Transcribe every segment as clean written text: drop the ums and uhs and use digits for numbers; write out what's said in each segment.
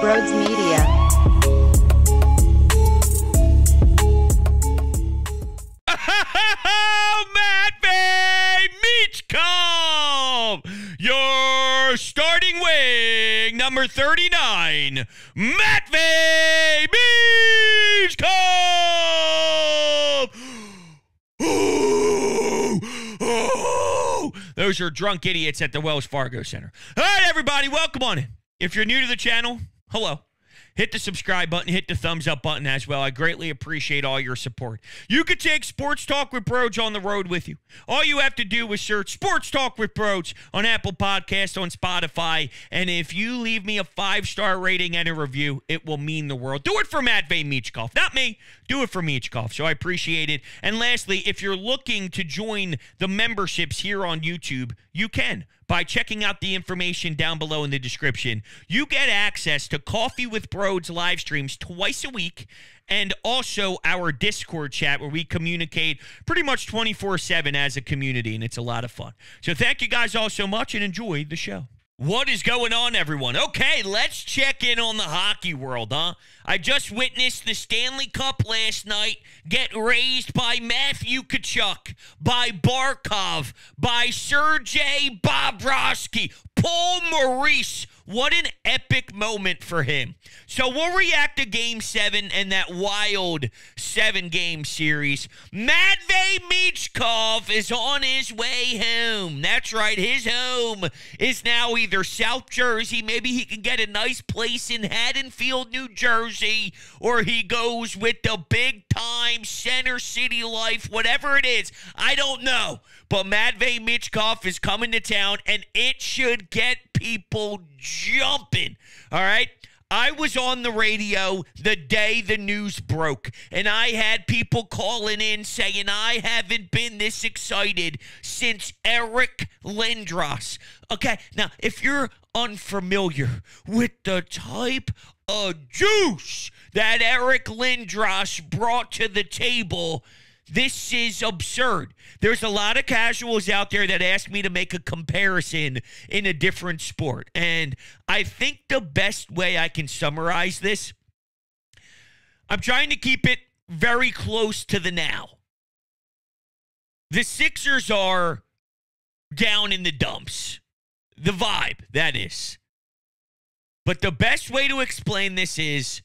Broads Media. Matvei Michkov, your starting wing, number 39, Matvei Michkov. Ooh, ooh. Those are drunk idiots at the Wells Fargo Center. All right, everybody, welcome on in. If you're new to the channel, hello. Hit the subscribe button, hit the thumbs up button as well. I greatly appreciate all your support. You could take Sports Talk with Broads on the road with you. All you have to do is search Sports Talk with Broads on Apple Podcasts, on Spotify, and if you leave me a 5-star rating and a review, it will mean the world. Do it for Matvei Michkov, not me. Do it for Michkov, so I appreciate it. And lastly, if you're looking to join the memberships here on YouTube, you can. By checking out the information down below in the description, you get access to Coffee with Broads live streams twice a week, and also our Discord chat where we communicate pretty much 24/7 as a community, and it's a lot of fun. So thank you guys all so much, and enjoy the show. What is going on, everyone? Okay, let's check in on the hockey world, huh? I just witnessed the Stanley Cup last night get raised by Matthew Tkachuk, by Barkov, by Sergei Bobrovsky, Paul Maurice. What an epic moment for him. So we'll react to Game 7 and that wild 7-game series. Matvei Michkov is on his way home. That's right, his home is now either South Jersey, maybe he can get a nice place in Haddonfield, New Jersey, or he goes with the big-time Center City life, whatever it is. I don't know. But Matvei Michkov is coming to town, and it should get people jumping, all right? I was on the radio the day the news broke, and I had people calling in saying I haven't been this excited since Eric Lindros. Okay, now, if you're unfamiliar with the type of juice that Eric Lindros brought to the table, this is absurd. There's a lot of casuals out there that ask me to make a comparison in a different sport. And I think the best way I can summarize this, I'm trying to keep it very close to the now. The Sixers are down in the dumps. The vibe, that is. But the best way to explain this is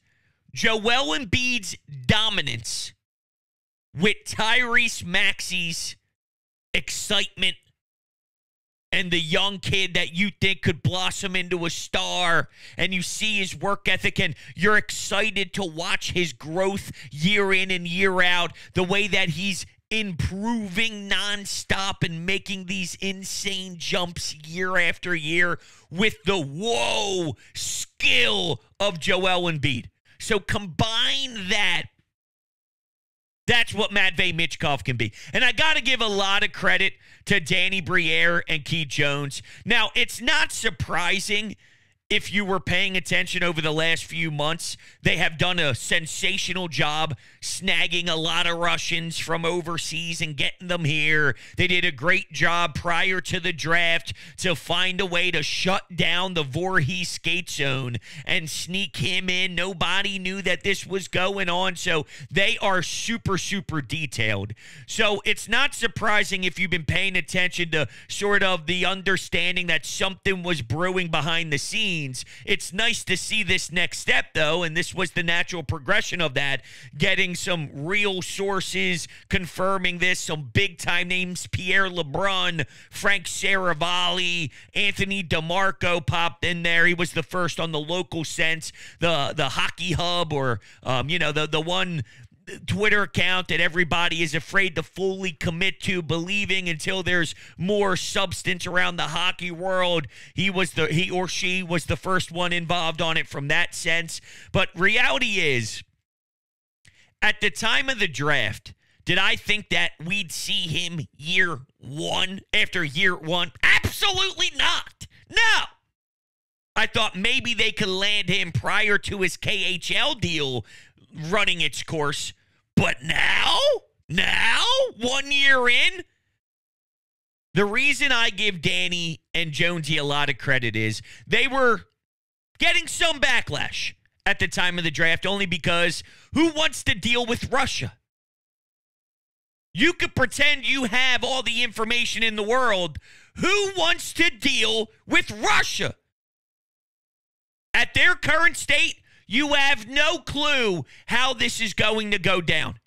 Joel Embiid's dominance with Tyrese Maxey's excitement and the young kid that you think could blossom into a star, and you see his work ethic and you're excited to watch his growth year in and year out, the way that he's improving nonstop and making these insane jumps year after year with the whoa skill of Joel Embiid. So combine that. That's what Matvei Michkov can be. And I got to give a lot of credit to Danny Briere and Keith Jones. Now, it's not surprising if you were paying attention over the last few months. They have done a sensational job snagging a lot of Russians from overseas and getting them here. They did a great job prior to the draft to find a way to shut down the Voorhees skate zone and sneak him in. Nobody knew that this was going on, so they are super, super detailed. So it's not surprising if you've been paying attention to sort of the understanding that something was brewing behind the scenes. It's nice to see this next step, though, and this was the natural progression of that, getting some real sources confirming this, some big-time names, Pierre LeBrun, Frank Saravalli, Anthony DeMarco popped in there. He was the first on the local sense, the Hockey Hub, or, the one Twitter account that everybody is afraid to fully commit to believing until there's more substance around the hockey world. He or she was the first one involved on it from that sense. But reality is, at the time of the draft, did I think that we'd see him year one after year one? Absolutely not. No. I thought maybe they could land him prior to his KHL deal running its course. But now, 1 year in, the reason I give Danny and Jonesy a lot of credit is they were getting some backlash at the time of the draft only because who wants to deal with Russia? You could pretend you have all the information in the world. Who wants to deal with Russia? At their current state, you have no clue how this is going to go down.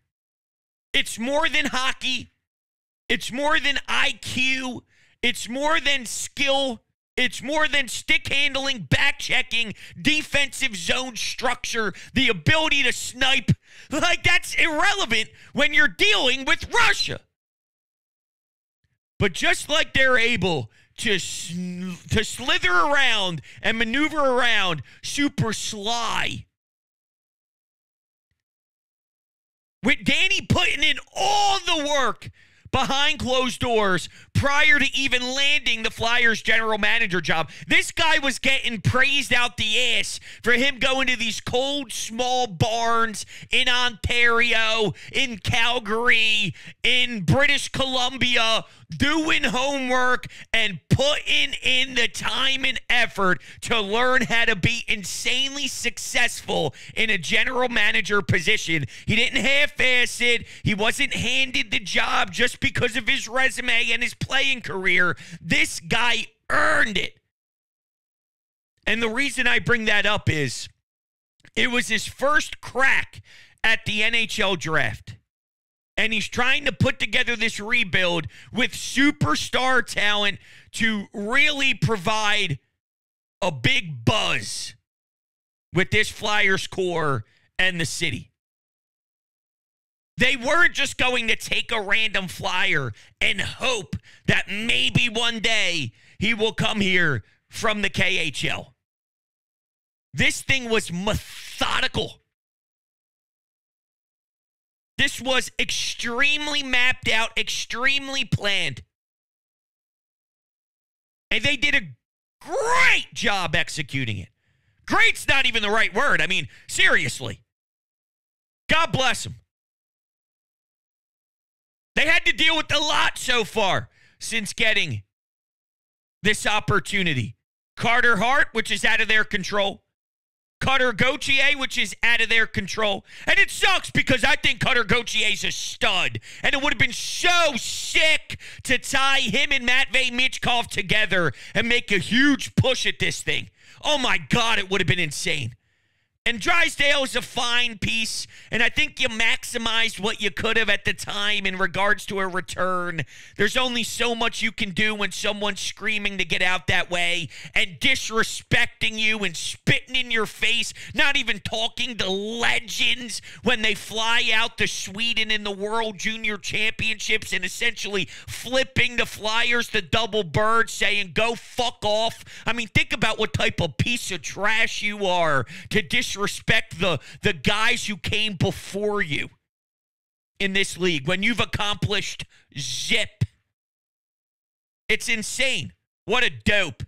It's more than hockey. It's more than IQ. It's more than skill. It's more than stick handling, back checking, defensive zone structure, the ability to snipe. Like, that's irrelevant when you're dealing with Russia. But just like they're able to slither around and maneuver around super sly, with Danny putting in all the work behind closed doors prior to even landing the Flyers general manager job. This guy was getting praised out the ass for him going to these cold, small barns in Ontario, in Calgary, in British Columbia, doing homework and putting in the time and effort to learn how to be insanely successful in a general manager position. He didn't half-ass it. He wasn't handed the job just because of his resume and his playing career. This guy earned it. And the reason I bring that up is it was his first crack at the NHL draft. And he's trying to put together this rebuild with superstar talent to really provide a big buzz with this Flyers core and the city. They weren't just going to take a random Flyer and hope that maybe one day he will come here from the KHL. This thing was methodical. This was extremely mapped out, extremely planned. And they did a great job executing it. Great's not even the right word. I mean, seriously. God bless them. They had to deal with a lot so far since getting this opportunity. Carter Hart, which is out of their control. Cutter Gauthier, which is out of their control. And it sucks because I think Cutter Gautier's a stud. And it would have been so sick to tie him and Matvei Michkov together and make a huge push at this thing. Oh my God, it would have been insane. And Drysdale is a fine piece, and I think you maximized what you could have at the time in regards to a return. There's only so much you can do when someone's screaming to get out that way and disrespecting you and spitting in your face, not even talking to legends when they fly out to Sweden in the World Junior Championships and essentially flipping the Flyers to double bird, saying, go fuck off. I mean, think about what type of piece of trash you are to disrespect the guys who came before you in this league when you've accomplished zip. It's insane. What a dope.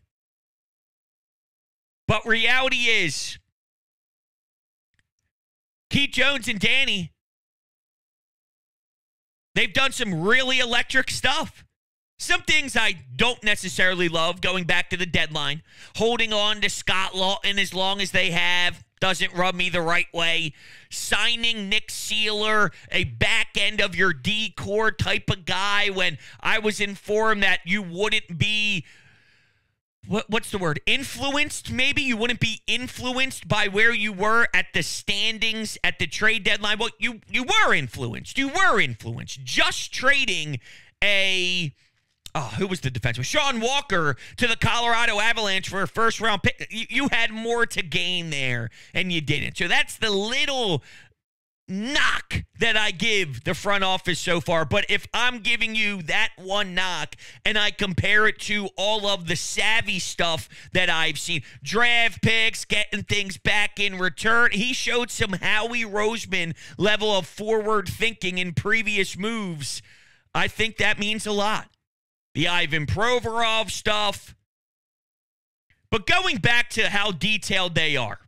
But reality is, Keith Jones and Danny, they've done some really electric stuff. Some things I don't necessarily love, going back to the deadline. Holding on to Scott Lawton as long as they have doesn't rub me the right way. Signing Nick Seeler, a back end of your D-core type of guy, when I was informed that you wouldn't be, what's the word? Influenced, maybe? You wouldn't be influenced by where you were at the standings at the trade deadline. Well, you were influenced. You were influenced. Just trading who was the defenseman? Sean Walker to the Colorado Avalanche for a first-round pick. You had more to gain there, and you didn't. So that's the little knock that I give the front office so far. But if I'm giving you that one knock and I compare it to all of the savvy stuff that I've seen, draft picks, getting things back in return, he showed some Howie Roseman level of forward thinking in previous moves. I think that means a lot. The Ivan Provorov stuff. But going back to how detailed they are,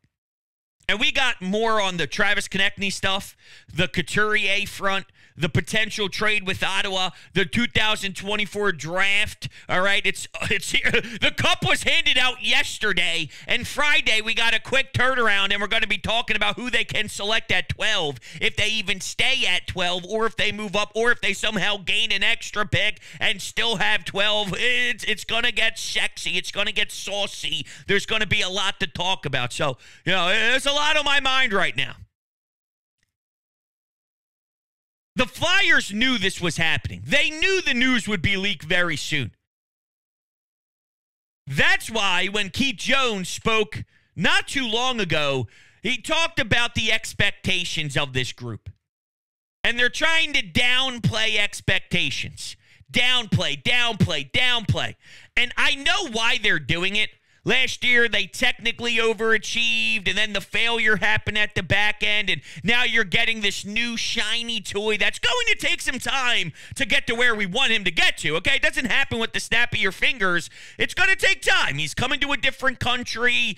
and we got more on the Travis Konechny stuff, the Couturier front, the potential trade with Ottawa, the 2024 draft. All right, it's here. The cup was handed out yesterday, and Friday we got a quick turnaround, and we're going to be talking about who they can select at 12, if they even stay at 12, or if they move up, or if they somehow gain an extra pick and still have 12. It's going to get sexy. It's going to get saucy. There's going to be a lot to talk about. So, there's a lot on my mind right now. The Flyers knew this was happening. They knew the news would be leaked very soon. That's why when Keith Jones spoke not too long ago, he talked about the expectations of this group. And they're trying to downplay expectations. Downplay. And I know why they're doing it. Last year, they technically overachieved, and then the failure happened at the back end, and now you're getting this new shiny toy that's going to take some time to get to where we want him to get to, okay? It doesn't happen with the snap of your fingers. It's going to take time. He's coming to a different country.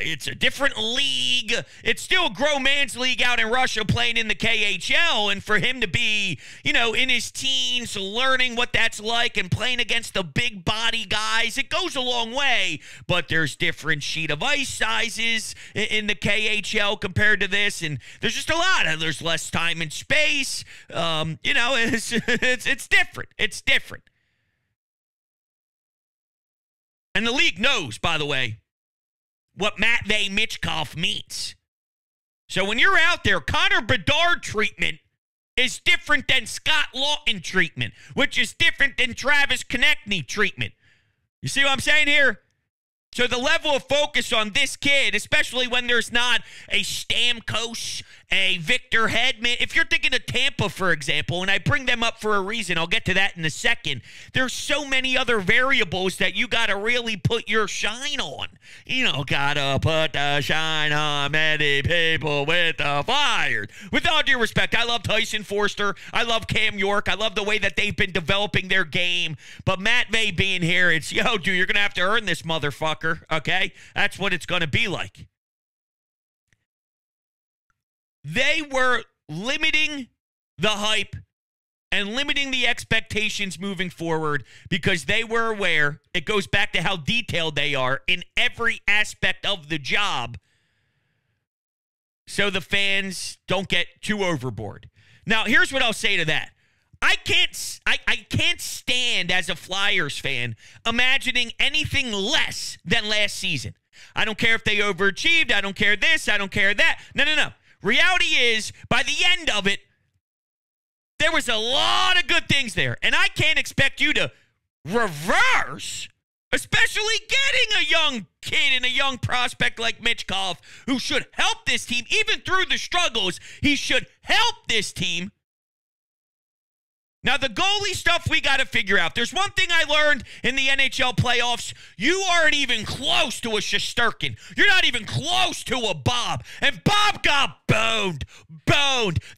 It's a different league. It's still a grown man's league out in Russia playing in the KHL, and for him to be, in his teens, learning what that's like and playing against the big body guys, it goes a long way, but there's different sheet of ice sizes in the KHL compared to this, and there's just a lot of, there's less time and space. It's different. It's different. And the league knows, by the way, what Matvei Michkov means. So when you're out there, Connor Bedard treatment is different than Scott Lawton treatment, which is different than Travis Konechny treatment. You see what I'm saying here? So the level of focus on this kid, especially when there's not a Stamkos, a Victor Hedman. If you're thinking of Tampa, for example, and I bring them up for a reason, I'll get to that in a second. There's so many other variables that you got to really put your shine on. Got to put the shine on many people with the Flyers. With all due respect, I love Tyson Forster. I love Cam York. I love the way that they've been developing their game. But Matvei being here, it's, dude, you're going to have to earn this motherfucker, okay? That's what it's going to be like. They were limiting the hype and limiting the expectations moving forward because they were aware, it goes back to how detailed they are in every aspect of the job, so the fans don't get too overboard. Now, here's what I'll say to that. I can't stand, as a Flyers fan, imagining anything less than last season. I don't care if they overachieved. I don't care this. I don't care that. No. Reality is, by the end of it, there was a lot of good things there. And I can't expect you to reverse, especially getting a young kid and a young prospect like Michkov, who should help this team. Even through the struggles, he should help this team. Now, the goalie stuff we got to figure out. There's one thing I learned in the NHL playoffs. You aren't even close to a Shesterkin. You're not even close to a Bob. And Bob got boned.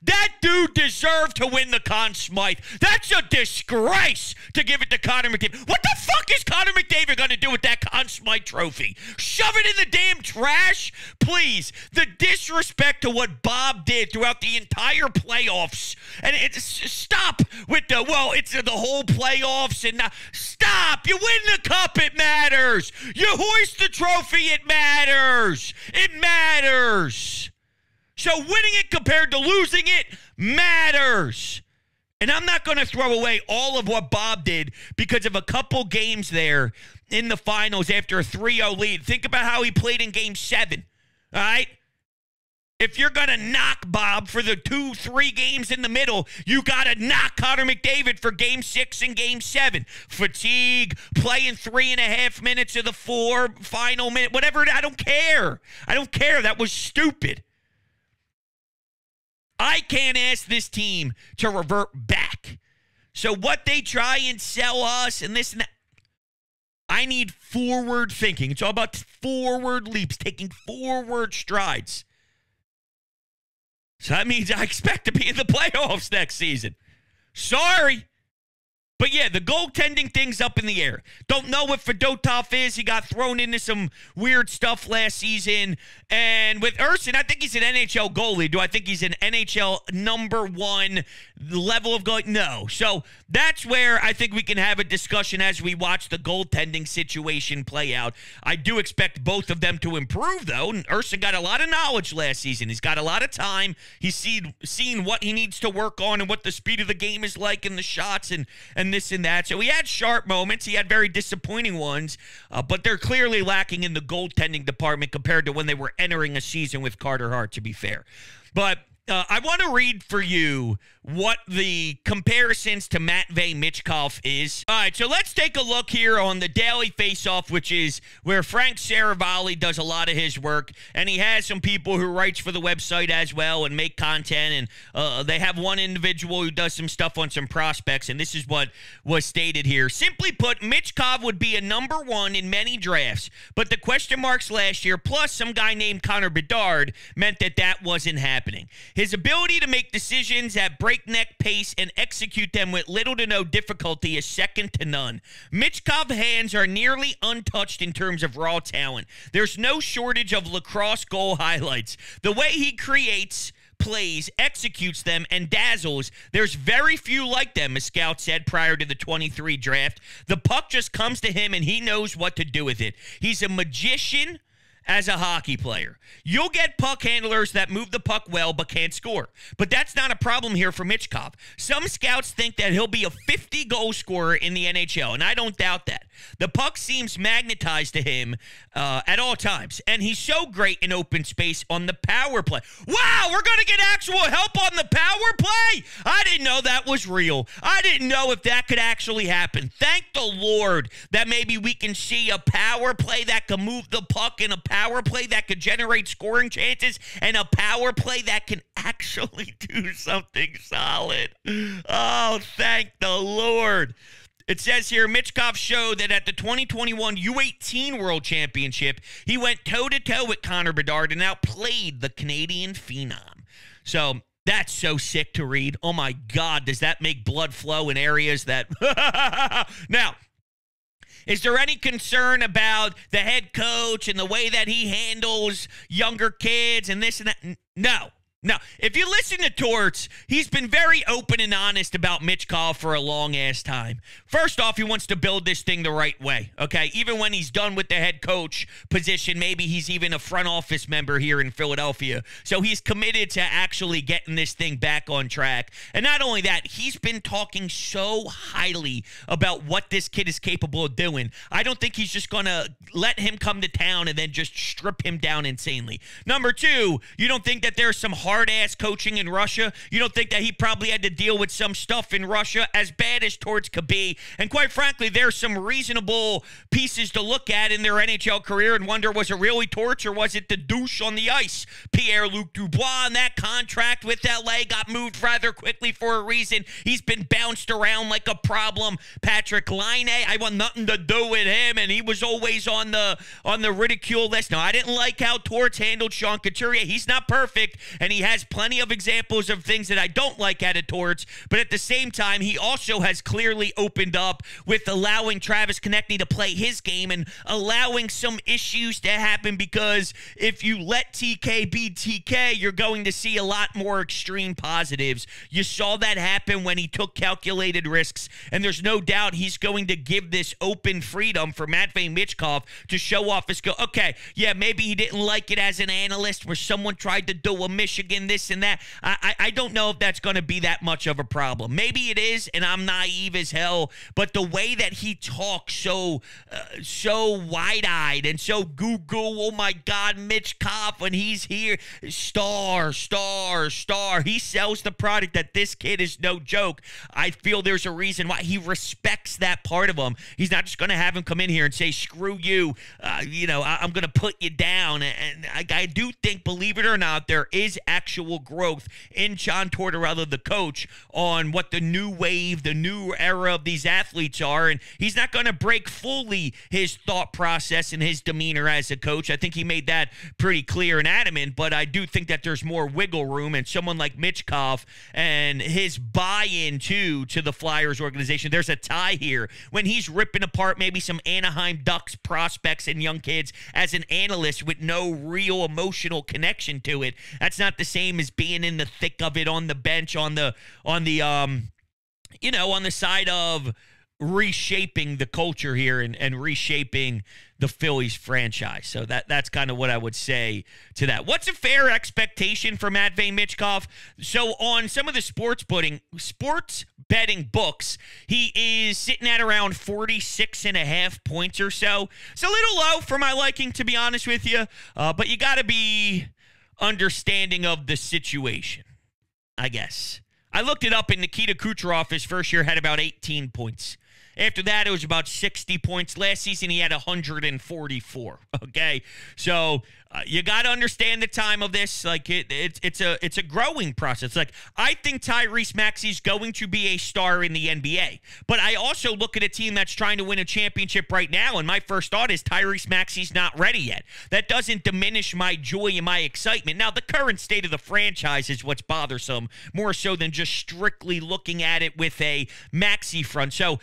That dude deserved to win the Conn Smythe. That's a disgrace to give it to Connor McDavid. What the fuck is Connor McDavid going to do with that Conn Smythe trophy? Shove it in the damn trash? Please. The disrespect to what Bob did throughout the entire playoffs. And stop with it's the whole playoffs and stop. You win the cup, it matters. You hoist the trophy, it matters. It matters. So winning it compared to losing it matters. And I'm not going to throw away all of what Bob did because of a couple games there in the finals after a 3-0 lead. Think about how he played in Game 7, all right? If you're going to knock Bob for the 2-3 games in the middle, you got to knock Connor McDavid for Game 6 and Game 7. Fatigue, playing 3.5 minutes of the 4 final minute, whatever. I don't care. That was stupid. I can't ask this team to revert back. So what they try and sell us and this and that, I need forward thinking. It's all about forward leaps, taking forward strides. So that means I expect to be in the playoffs next season. Sorry. But yeah, the goaltending thing's up in the air. Don't know what Fedotov is. He got thrown into some weird stuff last season. And with Urson, I think he's an NHL goalie. Do I think he's an NHL #1 level of goalie? No. So that's where I think we can have a discussion as we watch the goaltending situation play out. I do expect both of them to improve, though. And Urson got a lot of knowledge last season. He's got a lot of time. He's seen what he needs to work on and what the speed of the game is like and the shots and this and that. So he had sharp moments. He had very disappointing ones, but they're clearly lacking in the goaltending department compared to when they were entering a season with Carter Hart, to be fair. But I want to read for you what the comparisons to Matvei Michkov is. All right, so let's take a look here on the Daily Faceoff, which is where Frank Saravalli does a lot of his work, and he has some people who writes for the website as well and make content, and they have one individual who does some stuff on some prospects, and this is what was stated here. Simply put, Michkov would be a #1 in many drafts, but the question marks last year, plus some guy named Connor Bedard, meant that wasn't happening. His ability to make decisions at breakneck pace and execute them with little to no difficulty is second to none. Michkov's hands are nearly untouched in terms of raw talent. There's no shortage of lacrosse goal highlights. The way he creates plays, executes them, and dazzles, there's very few like them, a scout said prior to the 23 draft. The puck just comes to him, and he knows what to do with it. He's a magician as a hockey player. You'll get puck handlers that move the puck well but can't score. But that's not a problem here for Michkov. Some scouts think that he'll be a 50-goal scorer in the NHL, and I don't doubt that. The puck seems magnetized to him at all times, and he's so great in open space on the power play. Wow, we're going to get actual help on the power play? I didn't know that was real. I didn't know if that could actually happen. Thank the Lord that maybe we can see a power play that can move the puck in a power play that could generate scoring chances and a power play that can actually do something solid. Oh, thank the Lord. It says here, Michkov showed that at the 2021 U18 World Championship, he went toe-to-toe with Connor Bedard and outplayed the Canadian phenom. So that's so sick to read. Oh, my God, does that make blood flow in areas that... Now, is there any concern about the head coach and the way that he handles younger kids and this and that? No. Now, if you listen to Torts, he's been very open and honest about Michkov for a long-ass time. First off, he wants to build this thing the right way, okay? Even when he's done with the head coach position, maybe he's even a front office member here in Philadelphia. So he's committed to actually getting this thing back on track. And not only that, he's been talking so highly about what this kid is capable of doing. I don't think he's just going to let him come to town and then just strip him down insanely. Number two, you don't think that there's some hard-ass coaching in Russia? You don't think that he probably had to deal with some stuff in Russia as bad as Torts could be? And quite frankly, there's some reasonable pieces to look at in their NHL career and wonder, was it really Torts or was it the douche on the ice? Pierre-Luc Dubois on that contract with LA got moved rather quickly for a reason. He's been bounced around like a problem. Patrick Laine, I want nothing to do with him, and he was always on the ridicule list. Now, I didn't like how Torts handled Sean Couturier. He's not perfect, and he has plenty of examples of things that I don't like out of Torts, but at the same time, he also has clearly opened up with allowing Travis Konechny to play his game and allowing some issues to happen, because if you let TK be TK, you're going to see a lot more extreme positives. You saw that happen when he took calculated risks, and there's no doubt he's going to give this open freedom for Matvei Michkov to show off his skill. Okay, yeah, maybe he didn't like it as an analyst where someone tried to do a Michigan this and that. I don't know if that's going to be that much of a problem. Maybe it is, and I'm naive as hell, but the way that he talks so wide-eyed and so Google, oh my God, Michkov, when he's here, star. He sells the product that this kid is no joke. I feel there's a reason why he respects that part of him. He's not just going to have him come in here and say, screw you, I'm going to put you down. And I do think, believe it or not, there is actual growth in John Tortorella, the coach, on what the new wave, the new era of these athletes are. And he's not going to break fully his thought process and his demeanor as a coach. I think he made that pretty clear and adamant, but I do think that there's more wiggle room, and someone like Michkov and his buy-in to the Flyers organization, there's a tie here. When he's ripping apart maybe some Anaheim Ducks prospects and young kids as an analyst with no real emotional connection to it, that's not the same as being in the thick of it on the bench, on the side of reshaping the culture here and reshaping the Phillies franchise. So that's kind of what I would say to that. What's a fair expectation for Matvei Michkov? So on some of the sports betting books, he is sitting at around 46.5 points or so. It's a little low for my liking, to be honest with you, but you got to be understanding of the situation, I guess. I looked it up, and Nikita Kucherov, his first year, had about 18 points. After that, it was about 60 points. Last season, he had 144, okay? So you got to understand the time of this. Like, it's a growing process. Like, I think Tyrese Maxey's going to be a star in the NBA. But I also look at a team that's trying to win a championship right now, and my first thought is Tyrese Maxey's not ready yet. That doesn't diminish my joy and my excitement. Now, the current state of the franchise is what's bothersome, more so than just strictly looking at it with a Maxey front. So,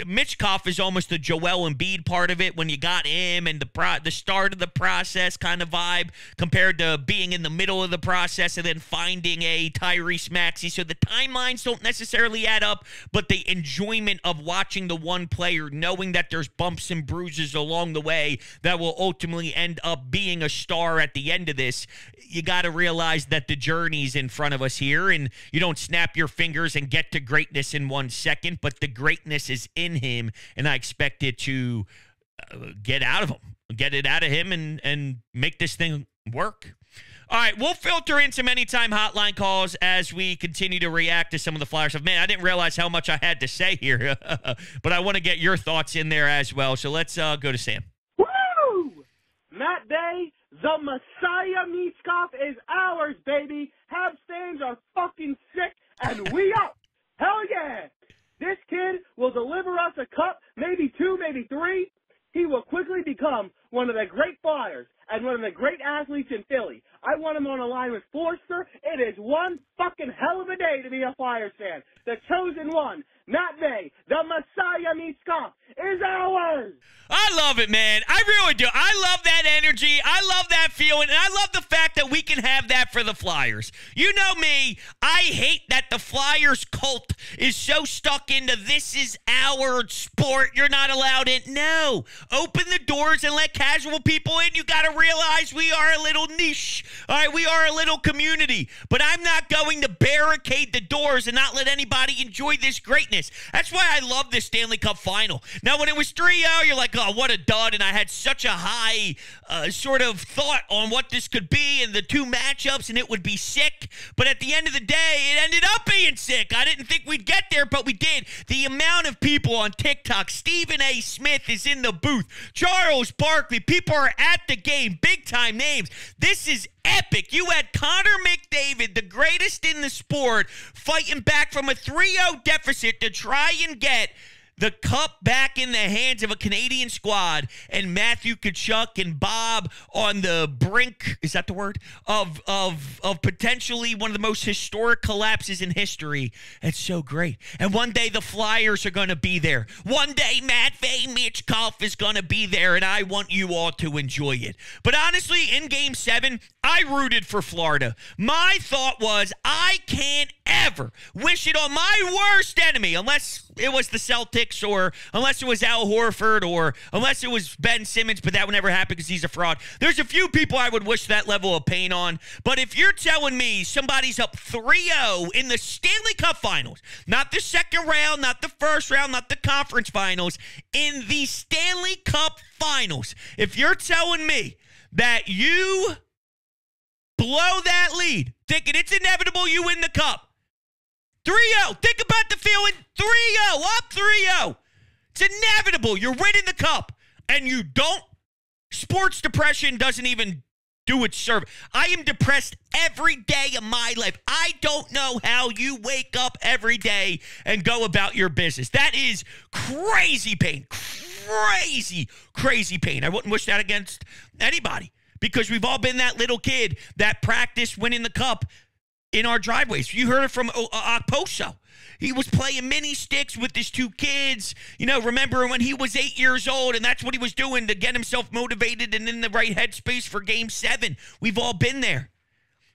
Michkov is almost the Joel Embiid part of it when you got him and the start of the process kind of vibe compared to being in the middle of the process and then finding a Tyrese Maxey. So the timelines don't necessarily add up, but the enjoyment of watching the one player, knowing that there's bumps and bruises along the way that will ultimately end up being a star at the end of this, you got to realize that the journey's in front of us here, and you don't snap your fingers and get to greatness in 1 second, but the greatness is in him, and I expect it to get out of him, get it out of him, and make this thing work. All right, we'll filter in some anytime hotline calls as we continue to react to some of the Flyers stuff. Man, I didn't realize how much I had to say here, but I want to get your thoughts in there as well. So let's go to Sam. Woo! Matvei, the Messiah Michkov is ours, baby. Habstains are fucking sick, and we up. Hell yeah! This kid will deliver us a cup, maybe two, maybe three. He will quickly become one of the great Flyers and one of the great athletes in Philly. I want him on a line with Forster. It is one fucking hell of a day to be a Flyers fan. The chosen one, Matvei, the Messiah Michkov, is ours. I love it, man. I really do. I love that energy. I love that feeling. And I love the fact that we can have that for the Flyers. You know me. I hate that the Flyers cult is so stuck into this is our sport. You're not allowed in. No. Open the doors and let casual people in. You got to realize we are a little niche. All right, we are a little community. But I'm not going to barricade the doors and not let anybody enjoy this greatness. That's why I love this Stanley Cup final. Now, when it was 3-0, you're like, oh, what a dud. And I had such a high sort of thought on what this could be and the two matchups, and it would be sick. But at the end of the day, it ended up being sick. I didn't think we'd get there, but we did. The amount of people on TikTok, Stephen A. Smith is in the booth, Charles Barkley, people are at the game, big-time names. This is epic. You had Connor McDavid, the greatest in the sport, fighting back from a 3-0 deficit to try and get the cup back in the hands of a Canadian squad, and Matthew Tkachuk and Bob on the brink, is that the word, of potentially one of the most historic collapses in history. It's so great. And one day the Flyers are going to be there. One day Matvei Michkov is going to be there, and I want you all to enjoy it. But honestly, in Game 7, I rooted for Florida. My thought was, I can't ever wish it on my worst enemy, unless it was the Celtics, or unless it was Al Horford, or unless it was Ben Simmons, but that would never happen because he's a fraud. There's a few people I would wish that level of pain on, but if you're telling me somebody's up 3-0 in the Stanley Cup Finals, not the second round, not the first round, not the conference finals, in the Stanley Cup Finals, if you're telling me that you blow that lead, thinking it's inevitable you win the cup, 3-0. Think about the feeling. 3-0. Up 3-0. It's inevitable. You're winning the cup. And you don't. Sports depression doesn't even do its service. I am depressed every day of my life. I don't know how you wake up every day and go about your business. That is crazy pain. Crazy pain. I wouldn't wish that against anybody, because we've all been that little kid that practiced winning the cup in our driveways. You heard it from Okposo. He was playing mini sticks with his two kids. You know, remember when he was 8 years old, and that's what he was doing to get himself motivated and in the right headspace for Game 7. We've all been there.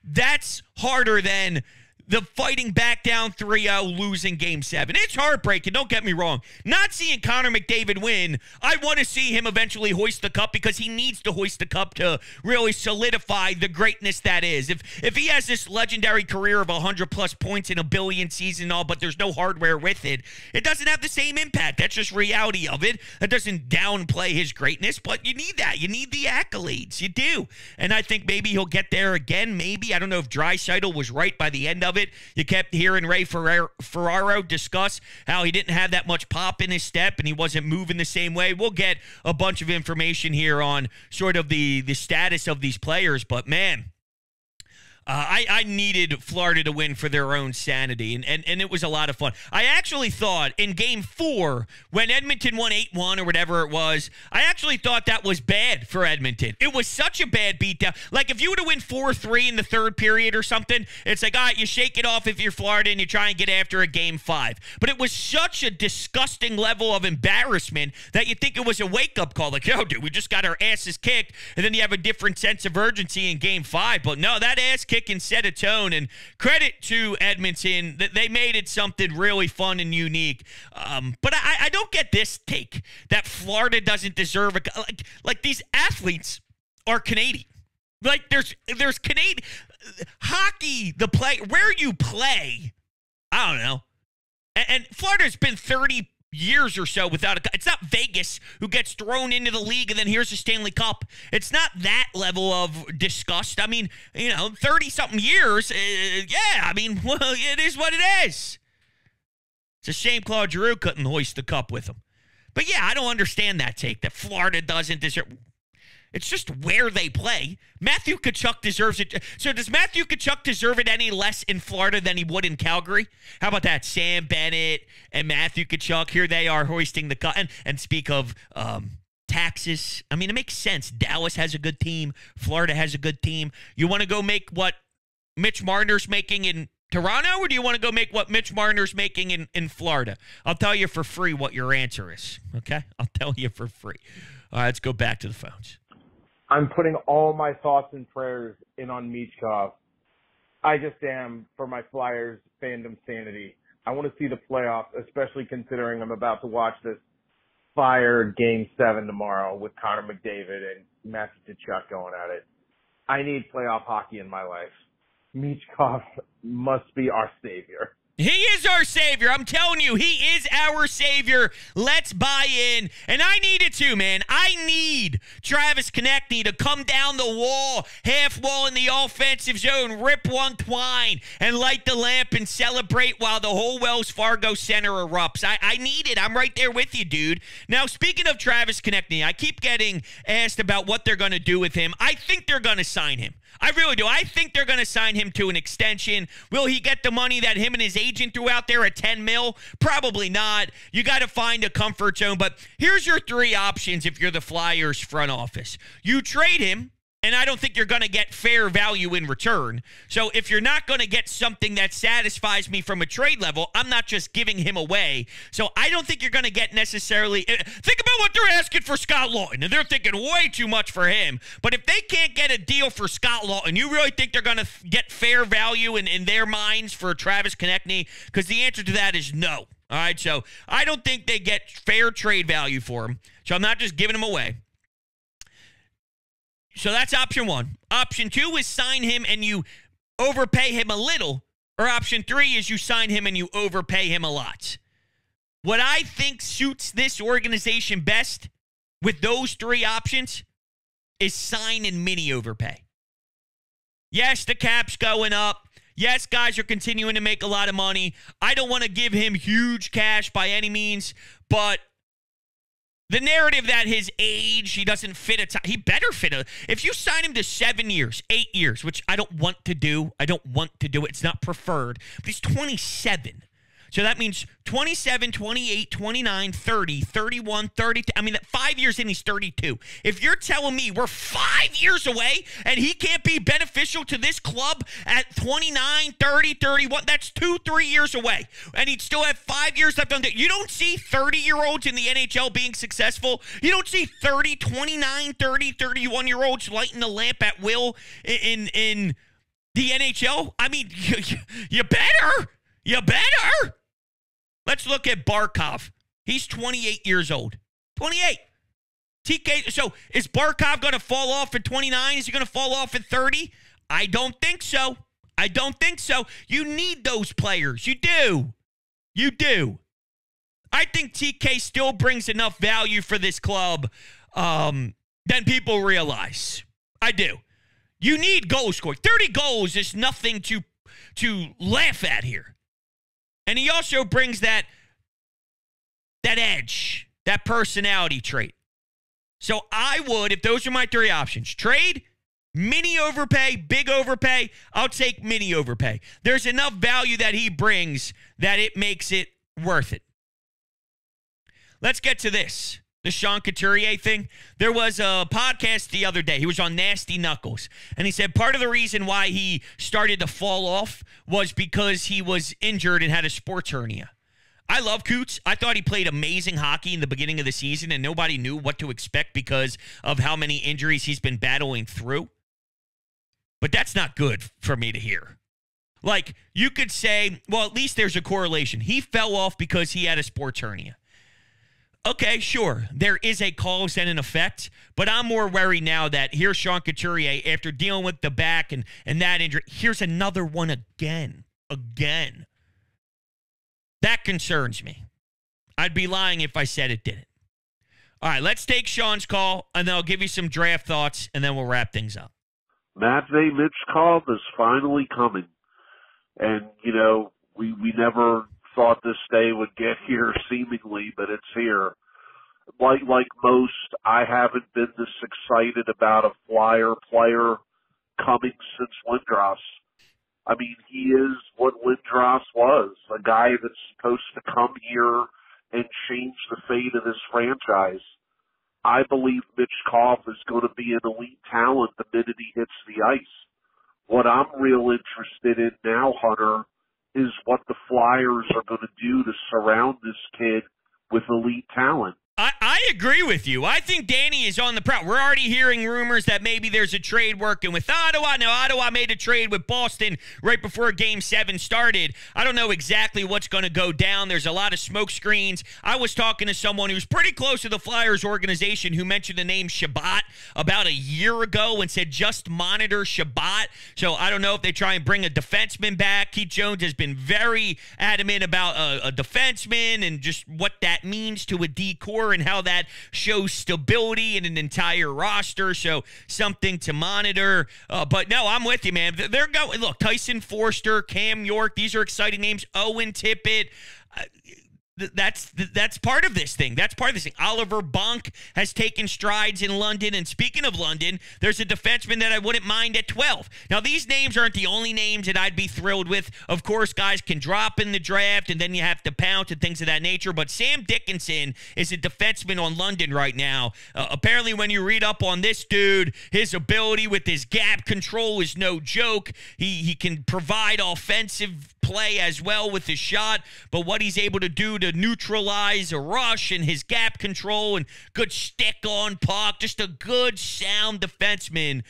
That's harder than the fighting back down 3-0, losing Game 7. It's heartbreaking, don't get me wrong. Not seeing Connor McDavid win, I want to see him eventually hoist the cup, because he needs to hoist the cup to really solidify the greatness that is. If he has this legendary career of 100-plus points in a billion season and all, but there's no hardware with it, it doesn't have the same impact. That's just reality of it. That doesn't downplay his greatness, but you need that. You need the accolades. You do. And I think maybe he'll get there again, maybe. I don't know if Draisaitl was right by the end of it. You kept hearing Ray Ferraro discuss how he didn't have that much pop in his step and he wasn't moving the same way. We'll get a bunch of information here on sort of the status of these players, but man, I needed Florida to win for their own sanity, and it was a lot of fun. I actually thought in Game 4, when Edmonton won 8-1 or whatever it was, I actually thought that was bad for Edmonton. It was such a bad beatdown. Like, if you were to win 4-3 in the third period or something, it's like, all right, you shake it off if you're Florida and you try and get after a Game 5. But it was such a disgusting level of embarrassment that you think it was a wake-up call. Like, yo, dude, we just got our asses kicked, and then you have a different sense of urgency in Game 5. But no, that ass kick and set a tone, and credit to Edmonton that they made it something really fun and unique. But I don't get this take that Florida doesn't deserve like these athletes are Canadian. Like there's Canadian hockey, the play where you play. I don't know, and Florida's been 30 years or so without it's not Vegas who gets thrown into the league and then here's the Stanley Cup. It's not that level of disgust. I mean, 30-something years, yeah, I mean, well, it is what it is. It's a shame Claude Giroux couldn't hoist the cup with him. But yeah, I don't understand that take that Florida doesn't deserve. It's just where they play. Matthew Tkachuk deserves it. So does Matthew Tkachuk deserve it any less in Florida than he would in Calgary? How about that? Sam Bennett and Matthew Tkachuk, here they are hoisting the cup. And speak of taxes, I mean, it makes sense. Dallas has a good team. Florida has a good team. You want to go make what Mitch Marner's making in Toronto, or do you want to go make what Mitch Marner's making in Florida? I'll tell you for free what your answer is, okay? I'll tell you for free. All right, let's go back to the phones. I'm putting all my thoughts and prayers in on Michkov. I just am for my Flyers fandom sanity. I want to see the playoffs, especially considering I'm about to watch this fire Game 7 tomorrow with Connor McDavid and Matthew Tkachuk going at it. I need playoff hockey in my life. Michkov must be our savior. He is our savior. I'm telling you, he is our savior. Let's buy in. And I need it too, man. I need Travis Konecny to come down the wall, half wall in the offensive zone, rip one twine, and light the lamp and celebrate while the whole Wells Fargo Center erupts. I need it. I'm right there with you, dude. Now, speaking of Travis Konecny, I keep getting asked about what they're going to do with him. I think they're going to sign him. I really do. I think they're going to sign him to an extension. Will he get the money that him and his agent threw out there at $10 million? Probably not. You got to find a comfort zone. But here's your three options if you're the Flyers front office. You trade him, and I don't think you're going to get fair value in return. So if you're not going to get something that satisfies me from a trade level, I'm not just giving him away. So I don't think you're going to get necessarily... Think about what they're asking for Scott Lawton, and they're thinking way too much for him. But if they can't get a deal for Scott Lawton, you really think they're going to get fair value in their minds for Travis Konecny? Because the answer to that is no. All right, so I don't think they get fair trade value for him. So I'm not just giving him away. So that's option one. Option two is sign him and you overpay him a little. Or option three is you sign him and you overpay him a lot. What I think suits this organization best with those three options is sign and mini overpay. Yes, the cap's going up. Yes, guys are continuing to make a lot of money. I don't want to give him huge cash by any means, but The narrative that his age, he doesn't fit a time. He better fit a. If you sign him to 7 years, 8 years, which I don't want to do. I don't want to do it. It's not preferred. But he's 27. So that means 27, 28, 29, 30, 31, 32. I mean, 5 years in, he's 32. If you're telling me we're 5 years away and he can't be beneficial to this club at 29, 30, 31, that's 2-3 years away. And he'd still have 5 years left on it. You don't see 30-year-olds in the NHL being successful. You don't see 30, 29, 30, 31-year-olds lighting the lamp at will in the NHL. I mean, you better. You better. Let's look at Barkov. He's 28 years old. 28. TK. So is Barkov going to fall off at 29? Is he going to fall off at 30? I don't think so. I don't think so. You need those players. You do. You do. I think TK still brings enough value for this club than people realize. I do. You need goal scoring. 30 goals is nothing to laugh at here. And he also brings that edge, that personality trait. So I would, if those are my three options, trade, mini overpay, big overpay, I'll take mini overpay. There's enough value that he brings that it makes it worth it. Let's get to this. The Sean Couturier thing. There was a podcast the other day. He was on Nasty Knuckles. And he said part of the reason why he started to fall off was because he was injured and had a sports hernia. I love Coots. I thought he played amazing hockey in the beginning of the season, and nobody knew what to expect because of how many injuries he's been battling through. But that's not good for me to hear. Like, you could say, well, at least there's a correlation. He fell off because he had a sports hernia. Okay, sure, there is a cause and an effect, but I'm more worried now that here's Sean Couturier after dealing with the back and that injury. Here's another one again. That concerns me. I'd be lying if I said it didn't. All right, let's take Sean's call, and then I'll give you some draft thoughts, and then we'll wrap things up. Matvei Michkov is finally coming. And, you know, we never thought this day would get here seemingly, but it's here. Like most, I haven't been this excited about a Flyer player coming since Lindros. I mean, he is what Lindros was, a guy that's supposed to come here and change the fate of this franchise. I believe Michkov is going to be an elite talent the minute he hits the ice. What I'm real interested in now, Hunter, is what the Flyers are going to do to surround this kid with elite talent. I agree with you. I think Danny is on the prowl. We're already hearing rumors that maybe there's a trade working with Ottawa. Now, Ottawa made a trade with Boston right before Game 7 started. I don't know exactly what's going to go down. There's a lot of smoke screens. I was talking to someone who's pretty close to the Flyers organization who mentioned the name Shabbat about a year ago and said just monitor Shabbat. So I don't know if they try and bring a defenseman back. Keith Jones has been very adamant about a defenseman and just what that means to a D-core and how that shows stability in an entire roster. So something to monitor. But no, I'm with you, man. They're going. Look, Tyson Forster, Cam York. These are exciting names. Owen Tippett. That's part of this thing. That's part of this thing. Oliver Bonk has taken strides in London. And speaking of London, there's a defenseman that I wouldn't mind at 12. Now, these names aren't the only names that I'd be thrilled with. Of course, guys can drop in the draft, and then you have to pounce and things of that nature. But Sam Dickinson is a defenseman on London right now. Apparently, when you read up on this dude, his ability with his gap control is no joke. He can provide offensive play as well with his shot, but what he's able to do to neutralize a rush and his gap control and good stick on puck, just a good sound defenseman.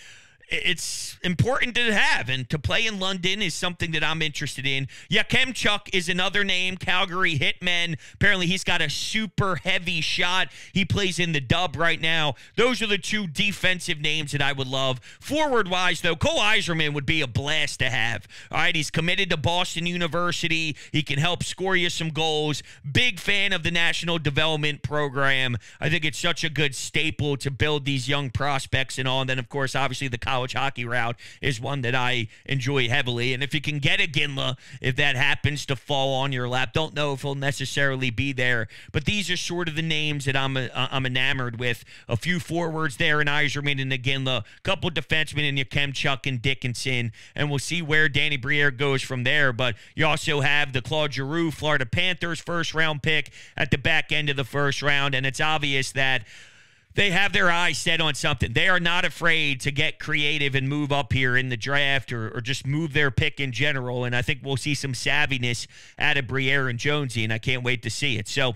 It's important to have, and to play in London is something that I'm interested in. Yakemchuk is another name, Calgary Hitmen. Apparently he's got a super heavy shot. He plays in the Dub right now. Those are the two defensive names that I would love. Forward-wise, though, Cole Eiserman would be a blast to have. All right, he's committed to Boston University. He can help score you some goals. Big fan of the National Development Program. I think it's such a good staple to build these young prospects and all. And then, of course, obviously the college college hockey route is one that I enjoy heavily. And if you can get a Ginla, if that happens to fall on your lap, don't know if he'll necessarily be there. But these are sort of the names that I'm enamored with. A few forwards there in Yzerman and Ginla, a couple defensemen in your Kemchuk and Dickinson, and we'll see where Danny Briere goes from there. But you also have the Claude Giroux, Florida Panthers first-round pick at the back end of the first round, and it's obvious that they have their eyes set on something. They are not afraid to get creative and move up here in the draft or just move their pick in general, and I think we'll see some savviness out of Briere and Jonesy, and I can't wait to see it. So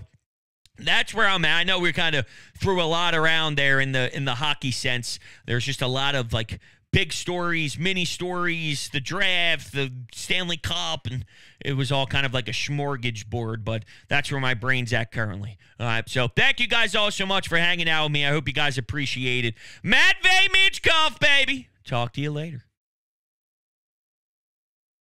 that's where I'm at. I know we kind of threw a lot around there in the hockey sense. There's just a lot of like big stories, mini stories, the draft, the Stanley Cup, and it was all kind of like a smorgasbord, but that's where my brain's at currently. All right, so thank you guys all so much for hanging out with me. I hope you guys appreciate it. Matvei Michkov, baby. Talk to you later.